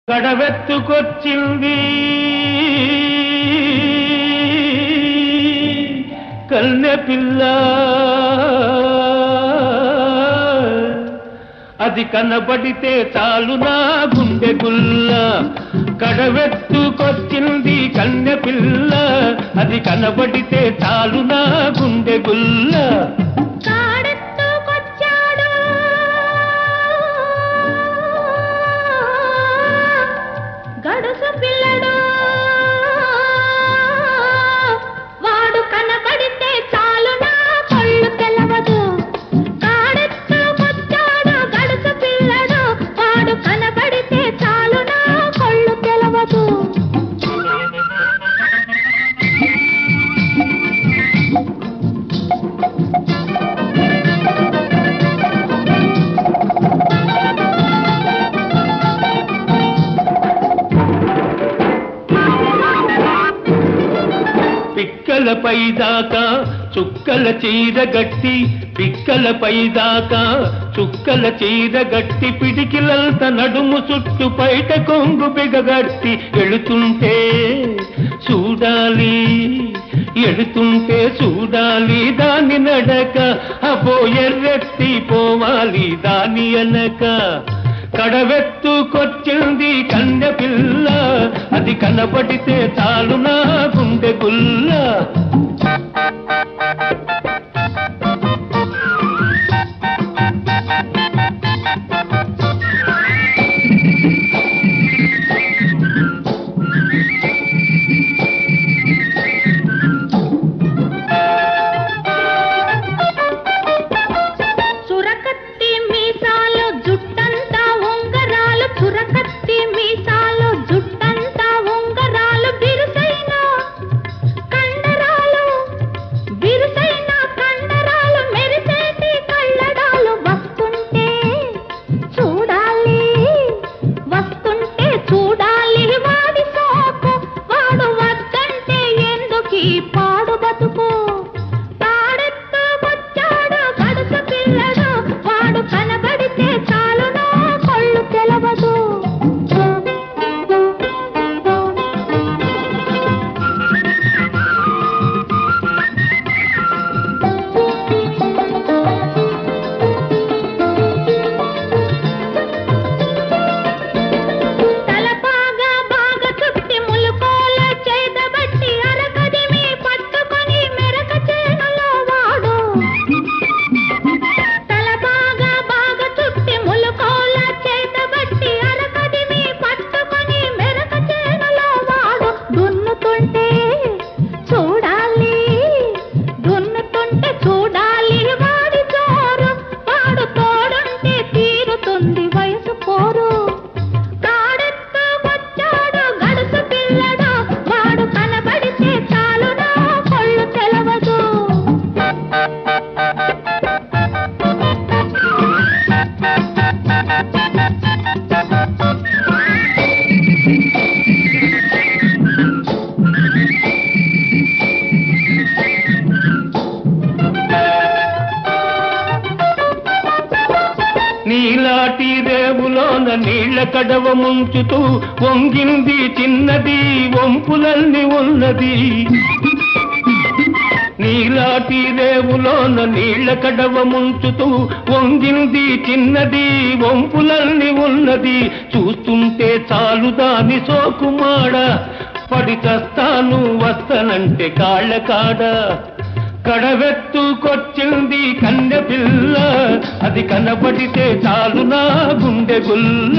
కడవెత్తుకొచ్చింది కన్నె పిల్ల, అది కనబడితే చాలు నా గుండె గుల్ల. కడవెత్తుకొచ్చింది కన్నె పిల్ల, అది కనబడితే చాలు నా గుండె గుల్ల. గడుసు పిల్లడు వాడు కనబడితే చాలు నా కళ్ళు తెలవదు. కాడెత్తుకొచ్చాడు గడుసు పిల్లడు, వాడు కనబడితే చాలు నా కళ్ళు తెలవదు. పిక్కలపై దాకా చుక్కల చీరగట్టి, పిక్కలపై దాకా చుక్కల చీరగట్టి, పిడికిలంత నడుము చుట్టు పైట కొంగు బిగగట్టి ఎడుతుంటే చూడాలి, ఎడుతుంటే చూడాలి దాని నడక. అపో ఎర్రెత్తి పోవాలి దాని అనక. కడవెత్తుకొచ్చింది కన్నె పిల్ల, అది కనబడితే చాలు నా గుండె గుల్ల. చురకత్తి మీసాలు జుట్టంతా ఉంగరాలు, చురకత్తి మీసాలు జుట్టంతా ఉంగరాలు, బిరుసైన కండరాలు, బిరుసైన కండరాలు, మెరిసేటి కళ్ళడాలు. వస్తుంటే చూడాలి, వస్తుంటే చూడాలి వాడి సోకు, వాడు వద్దంటే ఎందుకీ పాడు బతుకు. తాడెత్తుకొచ్చాడు గడుసు పిల్లడు, వాడు కనబడితే చాలు నా కళ్ళు తెలవదు. తల బాగా చుట్టి ములుకోల చేతబట్టి, అరకదిమి పట్టుకొని మెరక చేనులో వాడు. తల బాగా చుట్టి ములుకోల చేతబట్టి, అరకదిమి పట్టుకొని మెరక చేనులో వాడు. దున్నుతుంటే చూడాలి, దున్నుతుంటే చూడాలి వాడి జోరు, వాడు తోడుంటే తీరుతుంది వయసు పోరు. కాడెత్తుకొచ్చాడు గడుసు పిల్లడు, వాడు కనబడితే చాలు నా కళ్ళు తెలవదు. నీలాటి రేవులోన నీళ్ల కడవ ముంచుతూ వంగింది చిన్నది, వంపులన్నీ ఉన్నది. నీలాటి రేవులోన నీళ్ల కడవ ముంచుతూ వంగింది చిన్నది, వంపులన్నీ ఉన్నది. చూస్తుంటే చాలు దాని సోకుమాడ, పడి చస్తాను వస్తనంటే కాళ్ళ కాడ. కడవెత్తుకొచ్చింది కన్నె పిల్ల, అది కనబడితే చాలు నా గుండె గుల్ల.